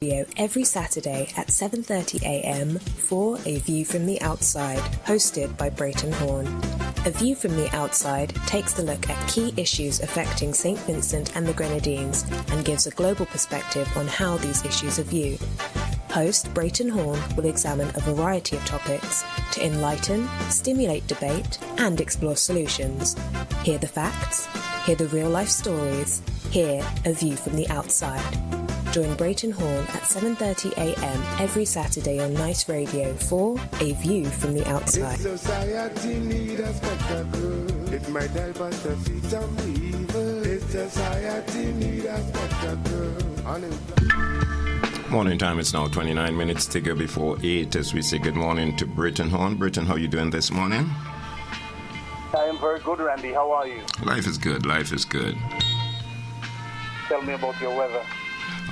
Every Saturday at 7:30 a.m. for A View from the Outside, hosted by Brereton Horne. A View from the Outside takes a look at key issues affecting St. Vincent and the Grenadines and gives a global perspective on how these issues are viewed. Host Brereton Horne will examine a variety of topics to enlighten, stimulate debate, and explore solutions. Hear the facts, hear the real-life stories, hear A View from the Outside. Join Brereton Horne at 7:30 a.m. every Saturday on NiceRadio for A View from the Outside. This society need a spectacle. It might help us to see some evil. This society need a spectacle. Morning time, it's now 29 minutes to go before 8 as we say good morning to Brereton Horne. Brereton, how are you doing this morning? I am very good, Randy. How are you? Life is good, life is good. Tell me about your weather.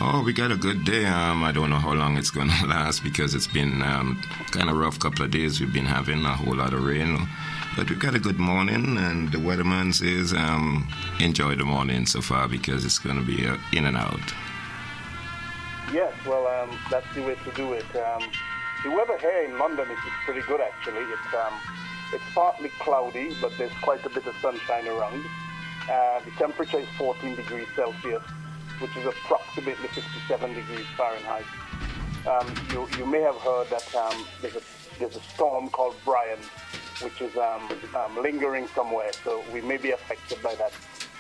Oh, we got a good day. I don't know how long it's going to last because it's been kind of rough couple of days. We've been having a whole lot of rain. But we've got a good morning, and the weatherman says enjoy the morning so far because it's going to be in and out. Yes, well, that's the way to do it. The weather here in London is pretty good, actually. It's partly cloudy, but there's quite a bit of sunshine around. The temperature is 14 degrees Celsius, which is approximately 57 degrees Fahrenheit. You may have heard that there's a storm called Brian, which is lingering somewhere, so we may be affected by that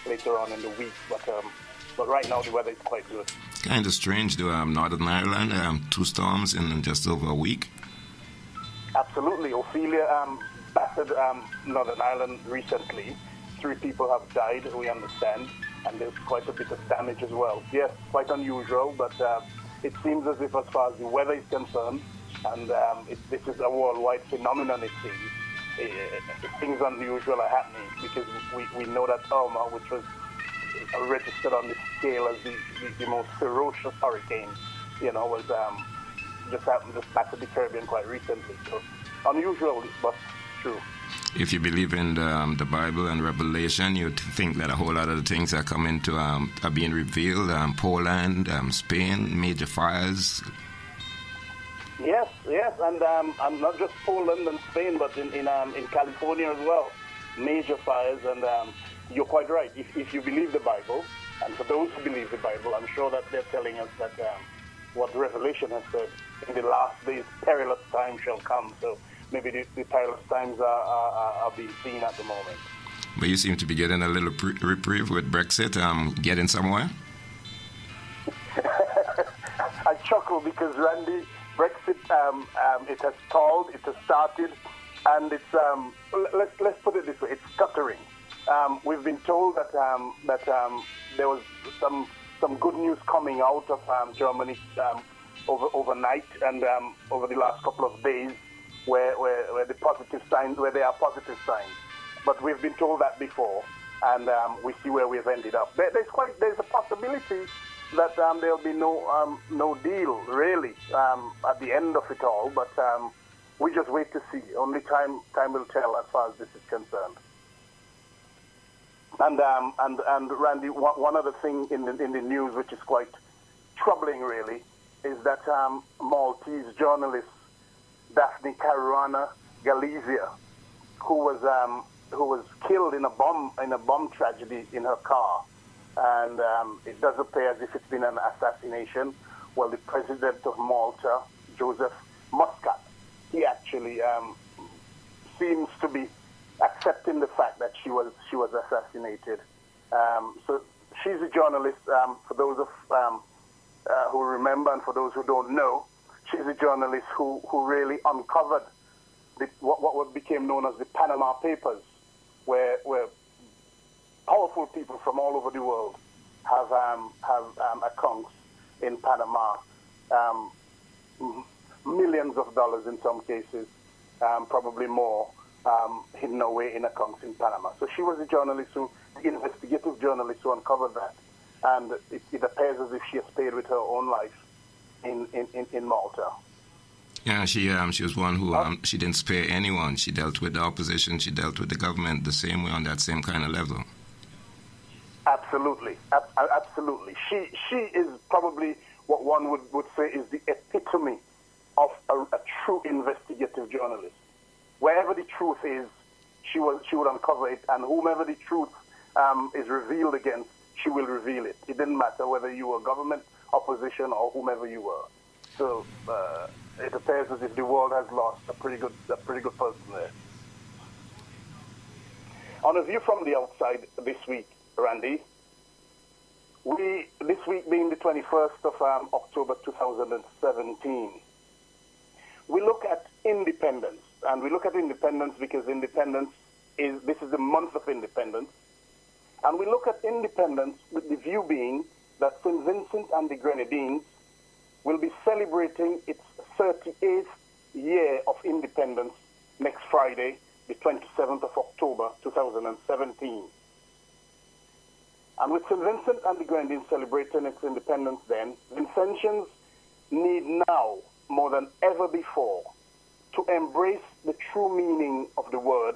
later on in the week, but right now the weather is quite good. Kind of strange, though, Northern Ireland, 2 storms in just over a week. Absolutely. Ophelia battered Northern Ireland recently. 3 people have died, we understand, and there's quite a bit of damage as well. Yes, quite unusual, but it seems as if as far as the weather is concerned, and this is a worldwide phenomenon, it seems, things unusual are happening because we know that Irma, which was registered on the scale as the most ferocious hurricane, was just battered the Caribbean quite recently. So unusual, but true. If you believe in the Bible and Revelation, you'd think that a whole lot of the things that come into are being revealed. Poland, Spain, major fires. Yes, and not just Poland and Spain, but in California as well, major fires. And you're quite right. If you believe the Bible, and for those who believe the Bible, I'm sure that they're telling us that what Revelation has said, in the last days, perilous times shall come. So maybe the perilous times are being seen at the moment. But you seem to be getting a little reprieve with Brexit, getting somewhere? I chuckle because, Randy, Brexit, it has stalled, it has started, and it's, let's put it this way, it's stuttering. We've been told that there was some good news coming out of Germany overnight and over the last couple of days, where there are positive signs. But we've been told that before, and we see where we've ended up. There's a possibility that there'll be no deal really at the end of it all. But we just wait to see. Only time will tell as far as this is concerned. And Randy, one other thing in the news which is quite troubling really is that Maltese journalist Daphne Caruana Galizia, who was killed in a bomb tragedy in her car, and it does appear as if it's been an assassination. Well, the president of Malta, Joseph Muscat, he actually seems to be accepting the fact that she was assassinated. So she's a journalist. For those who remember, and for those who don't know, she's a journalist who really uncovered what became known as the Panama Papers, where powerful people from all over the world have accounts in Panama, millions of dollars in some cases, probably more, hidden away in accounts in Panama. So she was the investigative journalist who uncovered that, and it appears as if she has paid with her own life in Malta. Yeah, she was one who she didn't spare anyone. She dealt with the opposition. She dealt with the government the same way on that same kind of level. Absolutely, absolutely. She is probably what one would say is the epitome of a true investigative journalist. Wherever the truth is, she would uncover it, and whomever the truth is revealed against, she will reveal it. It didn't matter whether you were government, opposition, or whomever you were. So it appears as if the world has lost a pretty good person there. On a view from the outside this week, Randy, this week being the 21st of October 2017, we look at independence. And we look at independence because this is the month of independence. And we look at independence with the view being that St. Vincent and the Grenadines will be celebrating its 38th year of independence next Friday, the 27th of October 2017. And with St. Vincent and the Grenadines celebrating its independence then, Vincentians need now, more than ever before, to embrace the true meaning of the word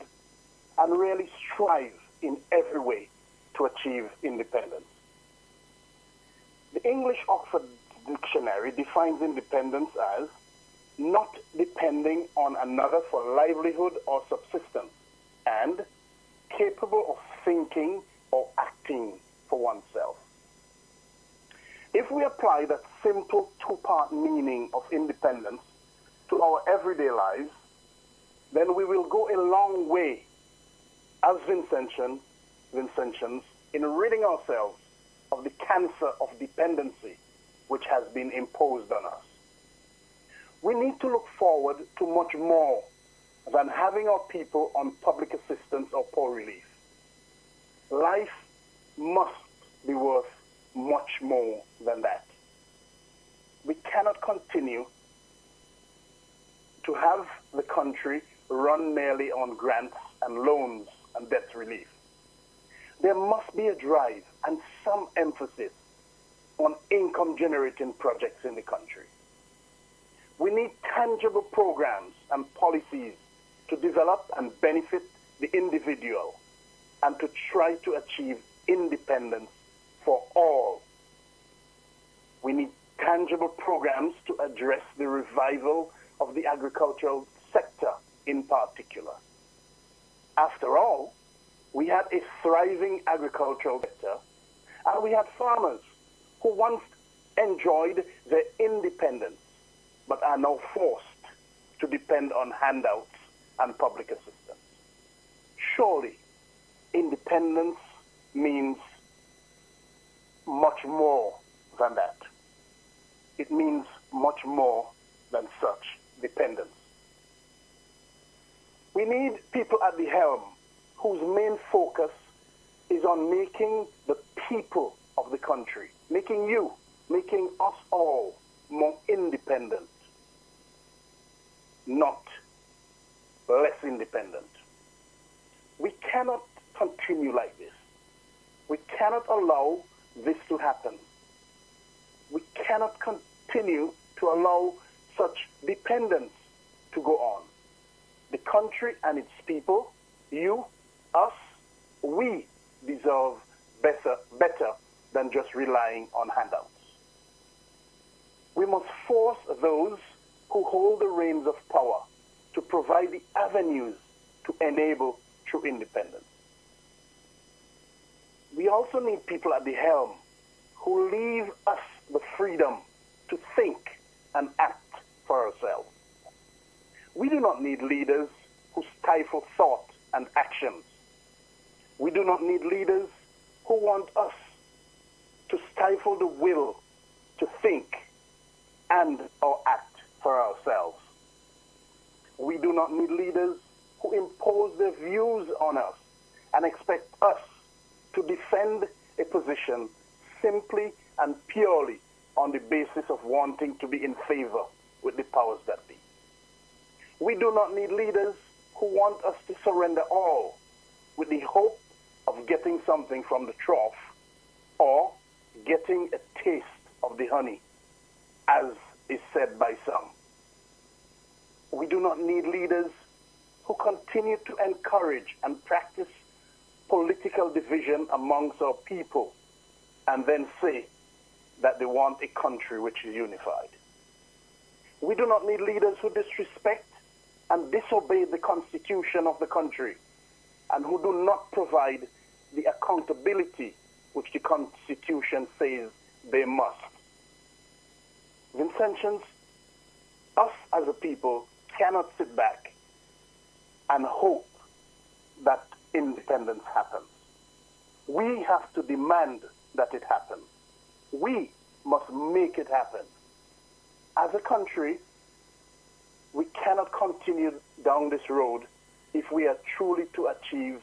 and really strive in every way to achieve independence. The English Oxford Dictionary defines independence as not depending on another for livelihood or subsistence, and capable of thinking or acting for oneself. If we apply that simple two-part meaning of independence to our everyday lives, then we will go a long way as Vincentians in ridding ourselves of the cancer of dependency which has been imposed on us. We need to look forward to much more than having our people on public assistance or poor relief. Life must be worth much more than that. We cannot continue to have the country run merely on grants and loans and debt relief. There must be a drive and some emphasis on income-generating projects in the country. We need tangible programs and policies to develop and benefit the individual and to try to achieve independence for all. We need tangible programs to address the revival of the agricultural sector in particular. After all, we had a thriving agricultural sector, and we had farmers who once enjoyed their independence but are now forced to depend on handouts and public assistance. Surely, independence means much more than that. It means much more than such dependence. We need people at the helm whose main focus is on making the people of the country, making us all more independent, not less independent. We cannot continue like this. We cannot allow this to happen. We cannot continue to allow such dependence to go on. The country and its people, you, us, we deserve better than just relying on handouts. We must force those who hold the reins of power to provide the avenues to enable true independence. We also need people at the helm who leave us the freedom to think and act for ourselves. We do not need leaders who stifle thought and actions. We do not need leaders who want us to stifle the will to think and or act for ourselves. We do not need leaders who impose their views on us and expect us to defend a position simply and purely on the basis of wanting to be in favor with the powers that be. We do not need leaders who want us to surrender all with the hope of getting something from the trough or getting a taste of the honey, as is said by some. We do not need leaders who continue to encourage and practice political division amongst our people and then say that they want a country which is unified. We do not need leaders who disrespect and disobey the constitution of the country and who do not provide the accountability which the constitution says they must. Vincentians, us as a people cannot sit back and hope that independence happens. We have to demand that it happens. We must make it happen. As a country, we cannot continue down this road if we are truly to achieve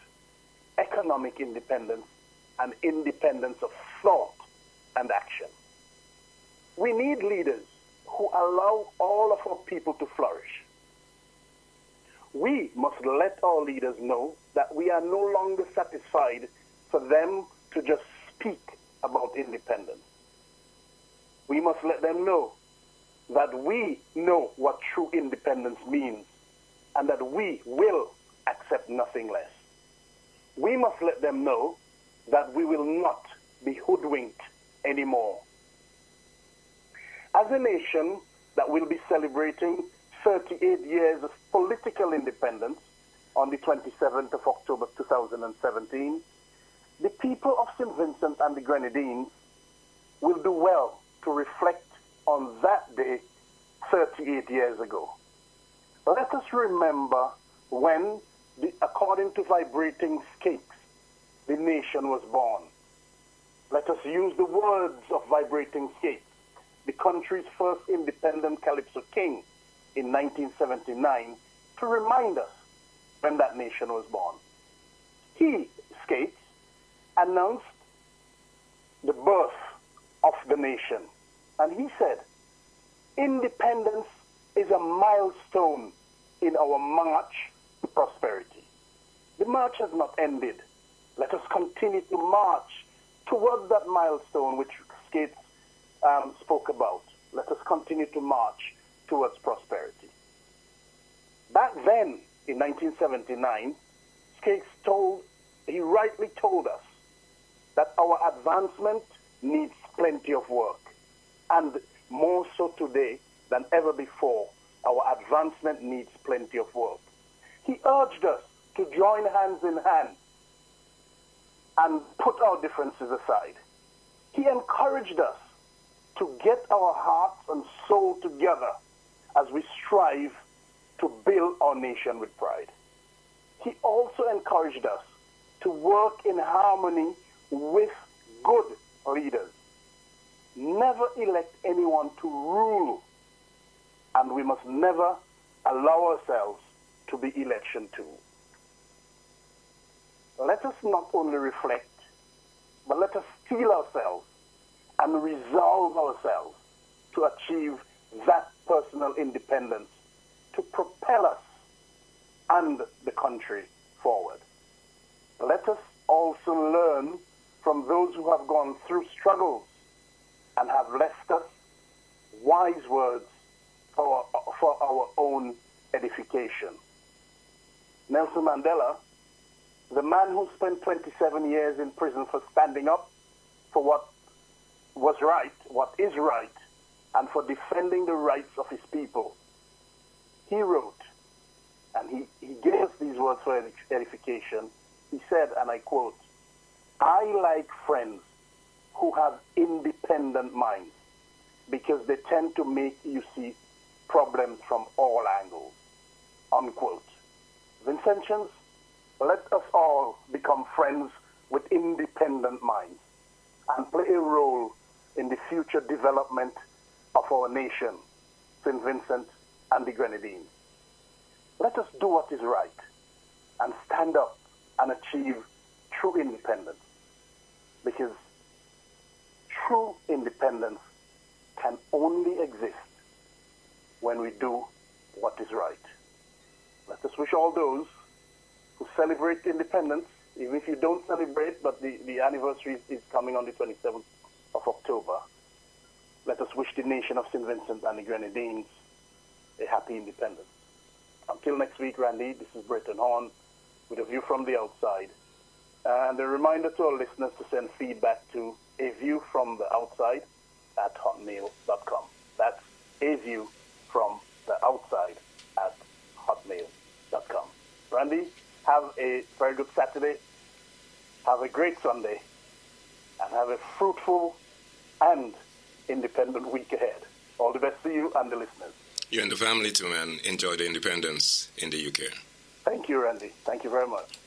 economic independence and independence of thought and action. We need leaders who allow all of our people to flourish. We must let our leaders know that we are no longer satisfied for them to just speak about independence. We must let them know that we know what true independence means and that we will accept nothing less. We must let them know that we will not be hoodwinked anymore. As a nation that will be celebrating 38 years of political independence on the 27th of October 2017, the people of St. Vincent and the Grenadines will do well to reflect on that day 38 years ago. Let us remember when, according to vibrating scapes, the nation was born. Let us use the words of vibrating scapes, the country's first independent Calypso king in 1979, to remind us when that nation was born. He, Skates, announced the birth of the nation, and he said, independence is a milestone in our march to prosperity. The march has not ended. Let us continue to march towards that milestone which Skates spoke about. Let us continue to march towards prosperity. Back then, in 1979, Skates he rightly told us that our advancement needs plenty of work. And more so today than ever before, our advancement needs plenty of work. He urged us to join hands in hand and put our differences aside. He encouraged us to get our hearts and soul together as we strive to build our nation with pride. He also encouraged us to work in harmony with good leaders. Never elect anyone to rule, and we must never allow ourselves to be election tools. Let us not only reflect, but let us steel ourselves and resolve ourselves to achieve that personal independence to propel us and the country forward. Let us also learn from those who have gone through struggles and have left us wise words for our own edification. Nelson Mandela, the man who spent 27 years in prison for standing up for what was right, what is right, and for defending the rights of his people, he wrote, and he gave us these words for edification. He said, and I quote, "I like friends who have independent minds because they tend to make you see problems from all angles," unquote. Vincentians, let us all become friends with independent minds and play a role in the future development of our nation, St. Vincent and the Grenadines. Let us do what is right and stand up and achieve true independence, because true independence can only exist when we do what is right. Let us wish all those who celebrate independence, even if you don't celebrate, but the anniversary is coming on the 27th of October, let us wish the nation of St. Vincent and the Grenadines a happy independence. Until next week, Randy, this is Brereton Horne with a view from the outside. And a reminder to our listeners to send feedback to aviewfromtheoutside aviewfromtheoutside@hotmail.com. That's aviewfromtheoutside@hotmail.com. Randy, have a very good Saturday. Have a great Sunday. And have a fruitful and independent week ahead. All the best to you and the listeners. You and the family too, man. Enjoy the independence in the UK. Thank you, Randy. Thank you very much.